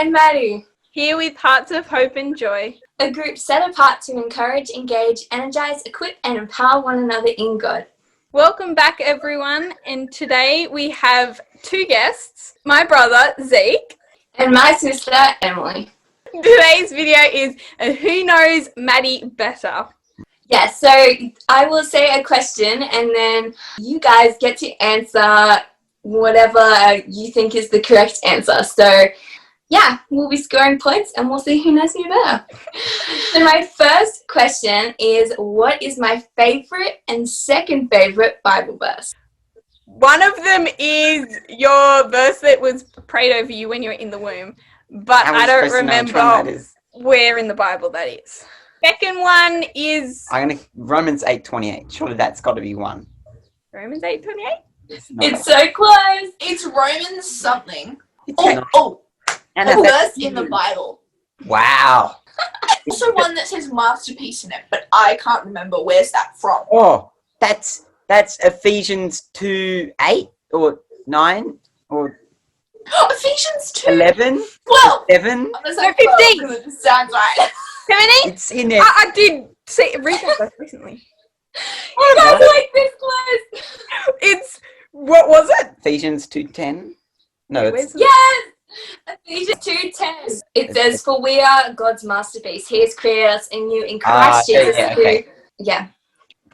and Madi, here with hearts of hope and joy. a group set apart to encourage, engage, energize, equip, and empower one another in God. Welcome back, everyone. And today we have two guests, my brother, Zeke. And my sister, Emily. Today's video is Who Knows Madi Better? Yeah, so I will say a question and then you guys get to answer whatever you think is the correct answer. So yeah, we'll be scoring points and we'll see who knows me better. So my first question is, what is my favorite and second favorite Bible verse? One of them is your verse that was prayed over you when you were in the womb, but I don't remember where in the Bible that is. Second one is Romans 8:28. Surely that's got to be one. Romans 8:28? It's so close. It's Romans something. And a verse in the Bible. Wow. Also one that says masterpiece in it, but I can't remember where's that from. Oh, that's Ephesians 2:8 or 9 or Ephesians 2. 11, 12. 7. I'm gonna say 15. 12 because it just sounds right. 70? It's in there. I did read that verse recently. You guys are like this close. It's, what was it? Ephesians 2:10. No, it's Yes! Ephesians 2:10. It says, "For we are God's masterpiece. He has created us in you in Christ Jesus." yeah, okay. Yeah.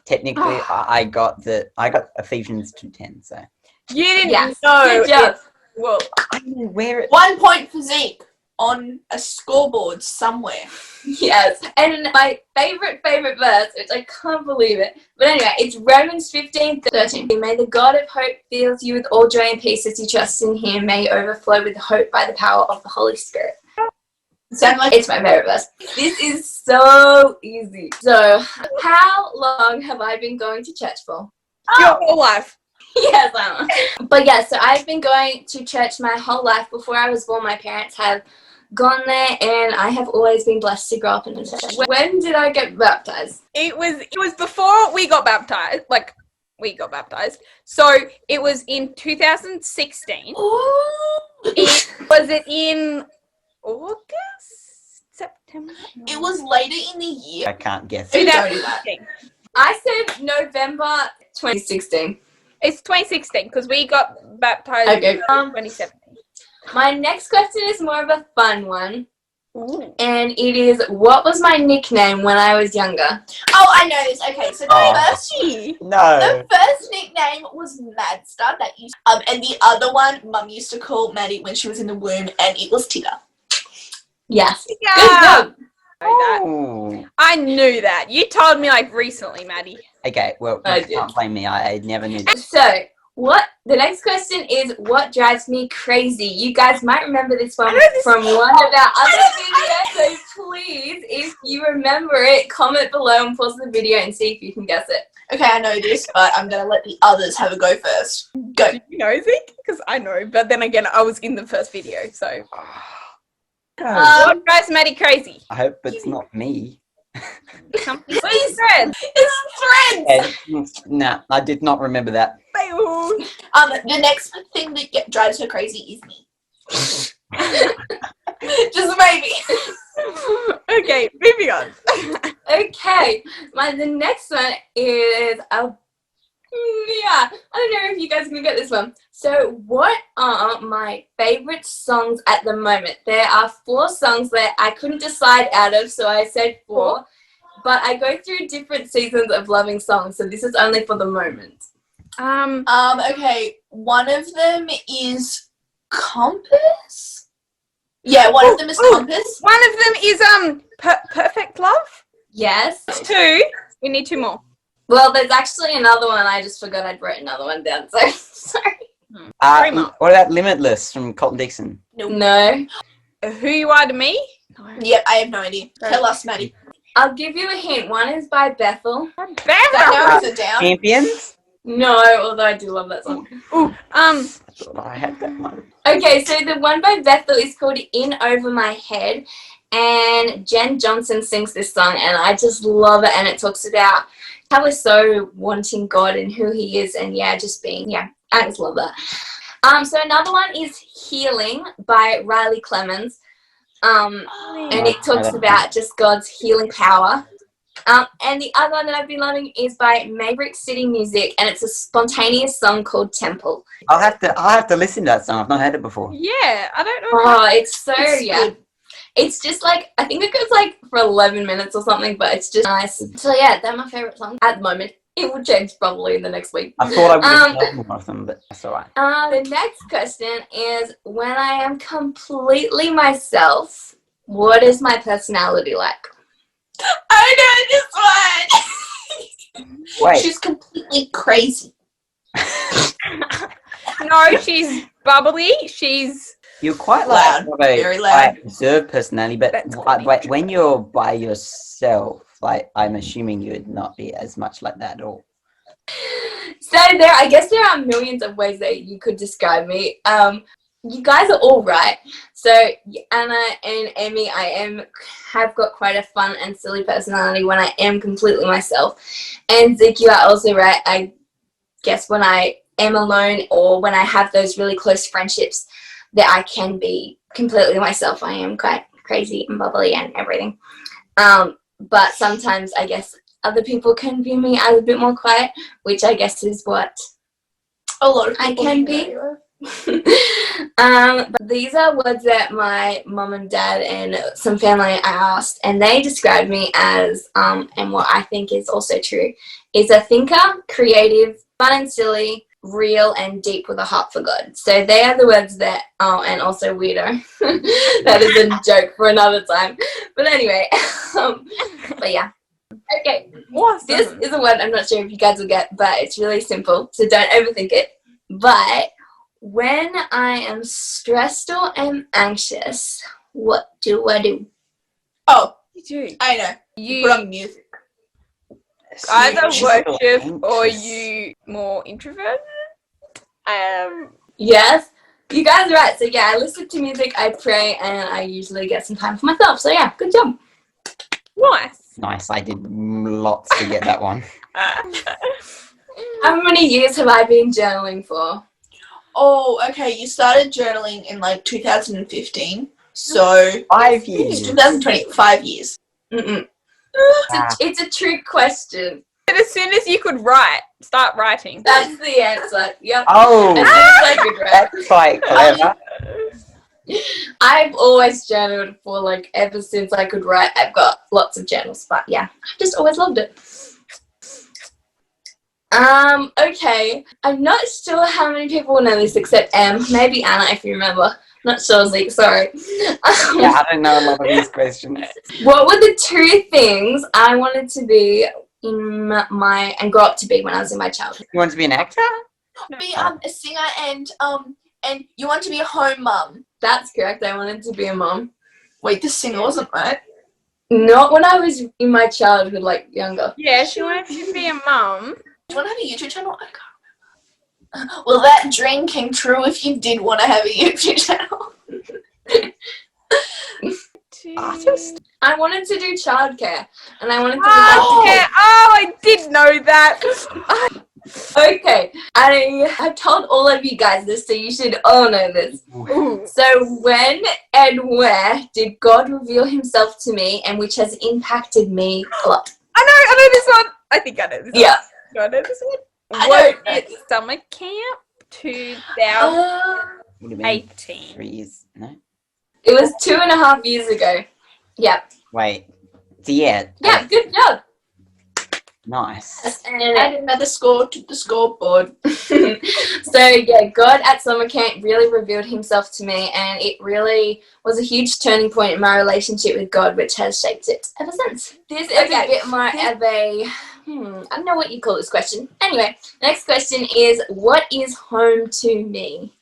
Technically I got Ephesians 2:10. So You didn't Yes. know. Good job. Well, I don't know where it. 1 point for Zeke on a scoreboard somewhere. Yes. And my favorite verse, which I can't believe it. But anyway, it's Romans 15:13. May the God of hope fill you with all joy and peace as you trust in him. May you overflow with hope by the power of the Holy Spirit. Sound like It's my favorite verse. This is so easy. So, how long have I been going to church for? your whole life. Yes, I know. But yeah, so I've been going to church my whole life. Before I was born, my parents have gone there, and I have always been blessed to grow up in a church. When did I get baptized? It was before we got baptized. So it was in 2016. Ooh. Was it in August? September? No. it was later in the year. I can't guess. Don't do that. 2016. I said November 2016. It's 2016 because we got baptized Okay. in 2017. My next question is more of a fun one. Ooh. And it is, what was my nickname when I was younger? Oh, I know this. Okay, so No. the first nickname was Madster, that used, and the other one Mum used to call Maddie when she was in the womb, and it was Tigger. Yes. Yeah. Good job. Oh. I knew that. You told me like recently, Maddie. Okay, well, I you did. can't blame me. I never knew that. So, the next question is, what drives me crazy? You guys might remember this one from one of our other videos, so please, if you remember it, comment below and pause the video and see if you can guess it. Okay, I know this, but I'm going to let the others have a go first. Go. Do you know, Zeke? Because I know, but then again, I was in the first video, so. What drives Maddie crazy? I hope it's not me. Something. What is friends? It's Threads! Nah, I did not remember that. The next thing that drives her crazy is me. Just maybe. Okay, moving on. Okay, the next one is, I don't know if you guys can get this one. So, what are my favorite songs at the moment? There are 4 songs that I couldn't decide out of, so I said 4. But I go through different seasons of loving songs, so this is only for the moment. Okay, one of them is Compass. Yeah, one of them is Compass. One of them is Perfect Love. Yes. 2. We need 2 more. Well, there's actually another one. I just forgot I'd written another one down, so sorry. 3 more. What about Limitless from Colton Dixon? No. Who You Are to Me? No. Yep, I have no idea. Tell us, Maddie. I'll give you a hint. One is by Bethel. That narrows it down. Champions? No, although I do love that song. Ooh, I thought I had that one. Okay, so the one by Bethel is called In Over My Head, and Jen Johnson sings this song, and I just love it, and it talks about how we're so wanting God and who he is, and just being, I just love that. So another one is Healing by Riley Clemens. And it talks about just God's healing power. And the other one that I've been loving is by Maverick City Music, and it's a spontaneous song called Temple. I'll have to listen to that song. I've not heard it before. Yeah, I don't know. Oh, it's good. It's just like, I think it goes like for 11 minutes or something, but it's just nice. So yeah, they're my favourite songs at the moment. It will change probably in the next week. I thought I would have known more of them, but that's alright. The next question is, when I am completely myself, what is my personality like? I know this one. Wait. She's completely crazy. No, she's bubbly. She's You're quite Loud, very loud. like reserved personality, but That's quite when you're by yourself, like I'm assuming you'd not be as much like that at all. So I guess there are millions of ways that you could describe me. You guys are all right. So Anna and Emmy, have got quite a fun and silly personality when I am completely myself. And Zeke, you are also right. I guess when I am alone or when I have those really close friendships, that I can be completely myself. I am quite crazy and bubbly and everything. But sometimes I guess other people can view me as a bit more quiet, which I guess is what A lot of people I can be. But these are words that my mum and dad and some family I asked, and they described me as, and what I think is also true, is a thinker, creative, fun and silly, real and deep with a heart for God. So they are the words that, and also weirdo. That is a joke for another time. But anyway, but yeah. Okay, awesome. this is a word I'm not sure if you guys will get, but it's really simple, so don't overthink it. But when I am stressed or am anxious, what do I do? Oh, You do. I know. You put on music. Either She's worship so or anxious. you more introverted. Yes, you guys are right. So yeah, I listen to music, I pray, and I usually get some time for myself. So yeah, good job. Nice. I did lots to get that one. How many years have I been journaling for? Oh, okay. You started journaling in like 2015. So 5 years. 2020, 5 years. Mm-mm. Ah. It's a trick question. But as soon as you could start writing. That's the answer. Yep. Oh, As soon as I could write. that's quite clever. I've always journaled for like ever since I could write. I've got lots of journals, but yeah, I've just always loved it. Okay. I'm not sure how many people will know this except maybe Anna if you remember. Not sure, Zeke, sorry. Yeah, I don't know a lot of these questions. What were the two things I wanted to be and grow up to be when I was in my childhood? You want to be an actor? Be a singer and you want to be a home mum. That's correct. I wanted to be a mom. Wait, the singer wasn't right. Not when I was in my childhood, like younger. Yeah, she wanted to be a mum. Do you want to have a YouTube channel? I can't remember. Well, that dream came true if you did want to have a YouTube channel. Artist? I wanted to do childcare, and I wanted to be I did know that. Okay, I've told all of you guys this, so you should all know this. Ooh. So when and where did God reveal himself to me, and which has impacted me a lot? I know this one. I think I know this one. Yeah. Do I know this one? I Was don't know. it summer camp 2018? Would have been 3 years. No? It was 2.5 years ago. Yep. Wait. So yeah. Yeah, good job. Nice. And Add another score to the scoreboard. so yeah, God at summer camp really revealed himself to me, and it really was a huge turning point in my relationship with God, which has shaped it ever since. This is a bit more of a, I don't know what you call this question. Anyway, next question is, what is home to me?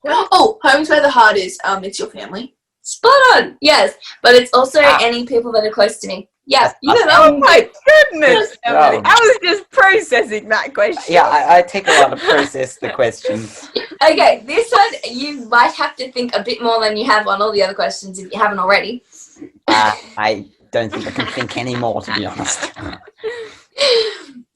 Oh, home's where the heart is. It's your family. Spot on. Yes, but it's also any people that are close to me. Yeah, you know that Oh one. my goodness, Emily. Oh. I was just processing that question. Yeah, I take a while to process the questions. Okay, this one you might have to think a bit more than you have on all the other questions if you haven't already. I don't think I can think anymore, to be honest.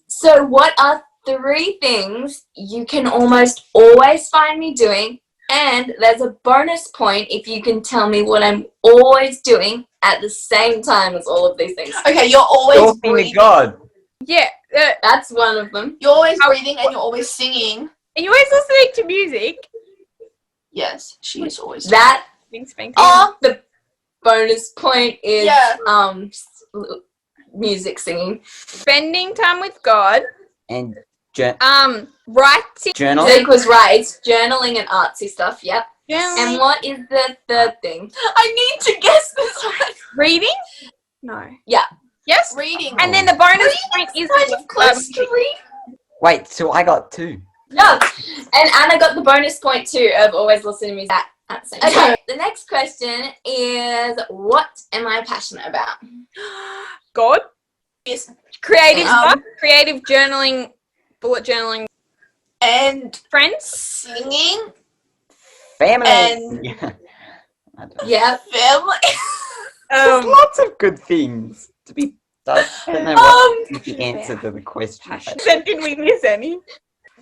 So what are 3 things you can almost always find me doing, And there's a bonus point if you can tell me what I'm always doing at the same time as all of these things. Okay, you're always Talking breathing. to God. Yeah. That's one of them. You're always breathing and you're always singing. Are you always listening to music? Yes, she is always. That Being spanked. the bonus point is Yeah. music singing. Spending time with God. And Writing. journaling. Zeke was right. It's journaling and artsy stuff. Yep. Journaling. And what is the third thing? I need to guess this one. Reading? No. Yeah. Yes? Reading. And then the bonus point is kind of close to reading. Wait, so I got 2. Yeah. And Anna got the bonus point too of always listening to music at the same time. Okay. The next question is, what am I passionate about? God. Yes. Creative stuff. Creative journaling. Bullet journaling. And Friends. singing. Family. And Yeah. family. There's lots of good things to be done. I don't know what the answer to the question. Then did we miss any?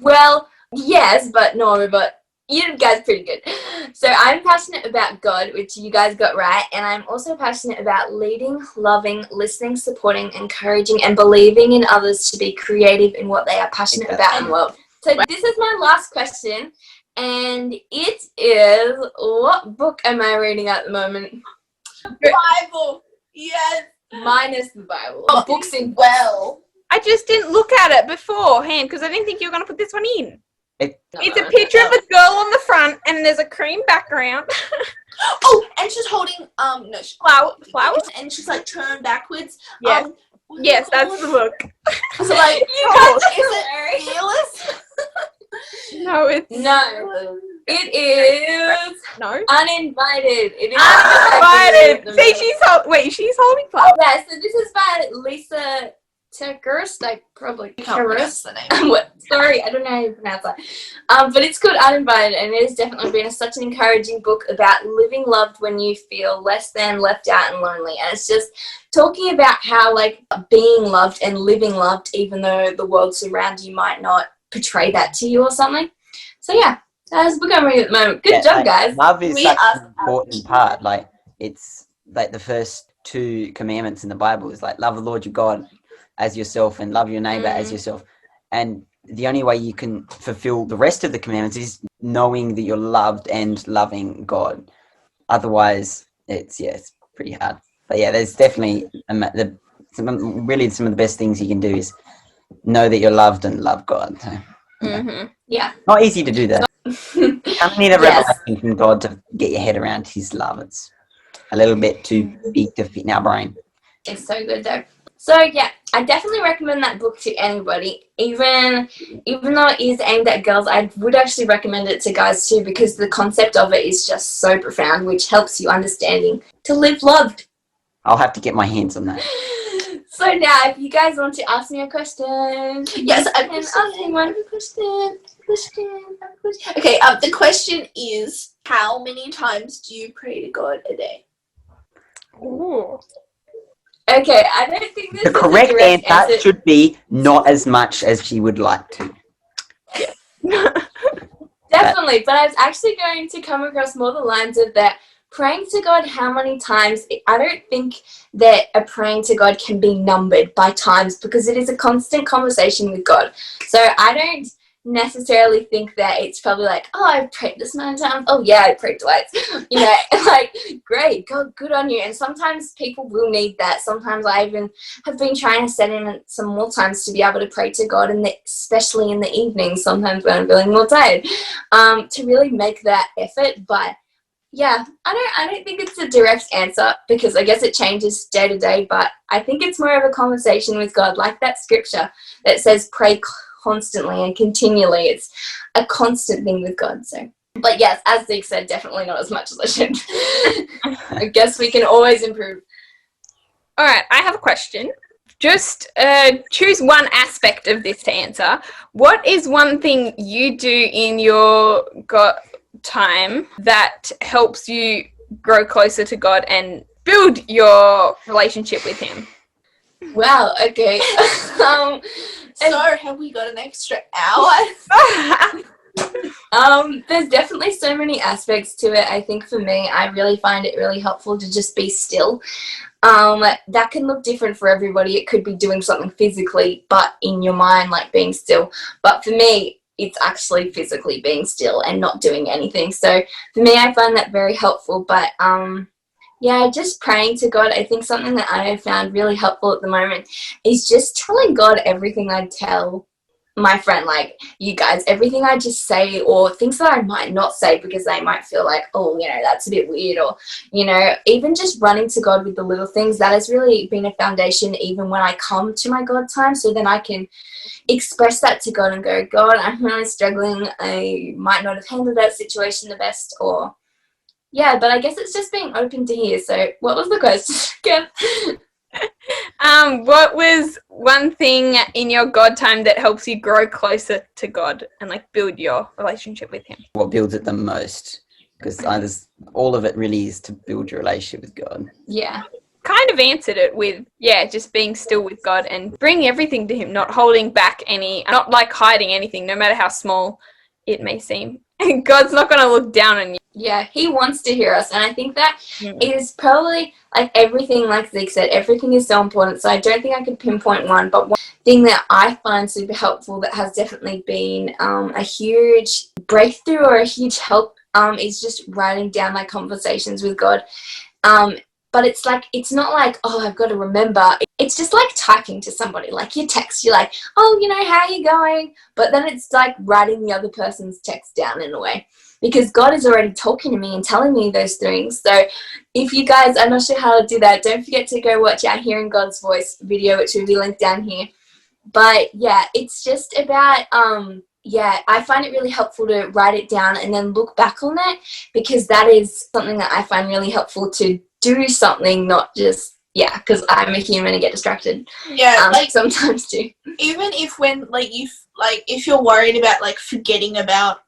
Well, yes, but no, but you guys are pretty good. So I'm passionate about God, which you guys got right, and I'm also passionate about leading, loving, listening, supporting, encouraging, and believing in others to be creative in what they are passionate about and love. So this is my last question, and it is, what book am I reading at the moment? Bible. Yes. Minus the Bible. Books in Well. I just didn't look at it beforehand because I didn't think you were going to put this one in. It's a picture of a girl on the front and there's a cream background. Oh, and she's holding Flowers? and she's like turned backwards. Yeah. Yes, that's the book. So like, Oh, is it Fearless? No, it's No. It is no. Uninvited. It is Uninvited. See, she's holding flowers. Yeah, so this is by Lysa TerKeurst. I probably Can't pronounce the name. What? Sorry, I don't know how you pronounce that. But it's called Uninvited, and it has definitely been such an encouraging book about living loved when you feel less than, left out, and lonely. And it's just talking about how, like, being loved and living loved, even though the world surrounding you might not portray that to you or something. So yeah, that's the book I'm reading at the moment. Good job, guys. Love is such an important part. Like, it's like the first 2 commandments in the Bible is like, love the Lord your God as yourself and love your neighbor as yourself. And the only way you can fulfill the rest of the commandments is knowing that you're loved and loving God. Otherwise, it's pretty hard. But yeah, there's definitely some of the best things you can do is know that you're loved and love God. So, Yeah. not easy to do that. You kind of need a revelation from God to get your head around His love. It's a little bit too big to fit in our brain. It's so good though. So yeah, I definitely recommend that book to anybody. Even though it is aimed at girls, I would actually recommend it to guys too, because the concept of it is just so profound, which helps you understanding to live loved. I'll have to get my hands on that. So now, if you guys want to ask me a question, Yes, I can ask me one question. Okay, the question is, how many times do you pray to God a day? Ooh. Okay, I don't think this The is correct a direct answer should be not as much as she would like to. Definitely, but I was actually going to come across more the lines of that. Praying to God how many times, I don't think that a praying to God can be numbered by times, because it is a constant conversation with God. So I don't necessarily think that it's probably like, oh, I've prayed this many times. Oh yeah, I prayed twice. You know, like, great, God, good on you. And sometimes people will need that. Sometimes I even have been trying to set in some more times to be able to pray to God, and especially in the evening, sometimes when I'm feeling more tired, to really make that effort. But yeah, I don't think it's a direct answer, because I guess it changes day to day, but I think it's more of a conversation with God, like that scripture that says pray constantly and continually. It's a constant thing with God. So, but yes, as Zeke said, definitely not as much as I should. I guess we can always improve. All right, I have a question. Just choose one aspect of this to answer. What is one thing you do in your time that helps you grow closer to God and build your relationship with Him? Wow, okay. So, have we got an extra hour? There's definitely so many aspects to it. I think for me, I really find it really helpful to just be still. That can look different for everybody. It could be doing something physically, but in your mind, like being still. But for me, it's actually physically being still and not doing anything. So for me, I find that very helpful. But yeah, just praying to God. I think something that I have found really helpful at the moment is just telling God everything I tell my friend, like you guys, everything I just say, or things that I might not say because they might feel like, oh, you know, that's a bit weird, or, you know, even just running to God with the little things, that has really been a foundation even when I come to my God time, so then I can express that to God and go, God, I'm really struggling, I might not have handled that situation the best, or yeah, but I guess it's just being open to hear. So what was the question again? What was one thing in your God time that helps you grow closer to God and like build your relationship with Him? What builds it the most? Because all of it really is to build your relationship with God. Yeah. Kind of answered it with, yeah, just being still with God and bring everything to Him, not holding back not like hiding anything, no matter how small it may seem. And God's not going to look down on you. Yeah, He wants to hear us, and I think that is probably like everything, like Zeke said, everything is so important, so I don't think I could pinpoint one, but one thing that I find super helpful that has definitely been a huge breakthrough or a huge help is just writing down my conversations with God. But it's like, it's not like, oh, I've got to remember. It's just like typing to somebody, like you text, you're like, oh, you know, how are you going? But then it's like writing the other person's text down in a way, because God is already talking to me and telling me those things. So if you guys are not sure how to do that, don't forget to go watch our Hearing God's Voice video, which will be linked down here. But yeah, it's just about, yeah, I find it really helpful to write it down and then look back on it, because that is something that I find really helpful to do something, not just, yeah, because I'm a human and get distracted. Yeah, like sometimes too. Even if when if you're worried about like forgetting about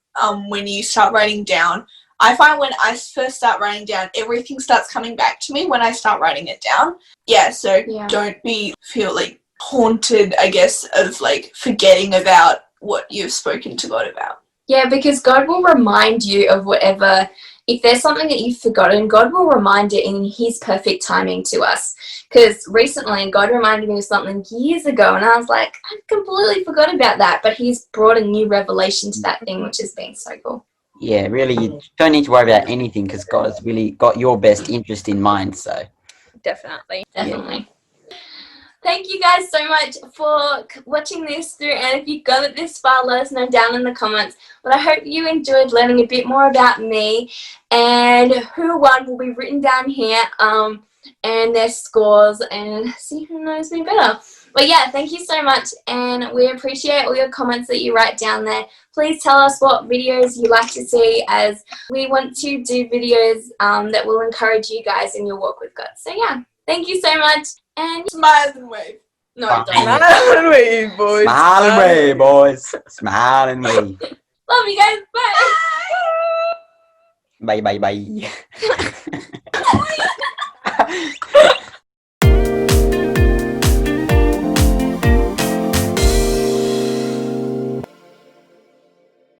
when you start writing down, I find when I first start writing down, everything starts coming back to me when I start writing it down. Yeah, so don't feel like haunted, I guess, of like forgetting about what you've spoken to God about. Yeah, because God will remind you of whatever. If there's something that you've forgotten, God will remind it in His perfect timing to us. Because recently, God reminded me of something years ago, and I was like, I completely forgot about that. But He's brought a new revelation to that thing, which has been so cool. Yeah, really, you don't need to worry about anything because God has really got your best interest in mind. So Definitely. Yeah. Thank you guys so much for watching this through, and if you've got it this far, let us know down in the comments. But I hope you enjoyed learning a bit more about me, and who won will be written down here, and their scores, and see who knows me better. But yeah, thank you so much, and we appreciate all your comments that you write down there. Please tell us what videos you like to see, as we want to do videos that will encourage you guys in your walk with God. So yeah, thank you so much. And smile and wave. No, Smile and wave, boys. Smile and wave, boys. Smile and wave. Love you guys. Bye. Bye, bye, bye.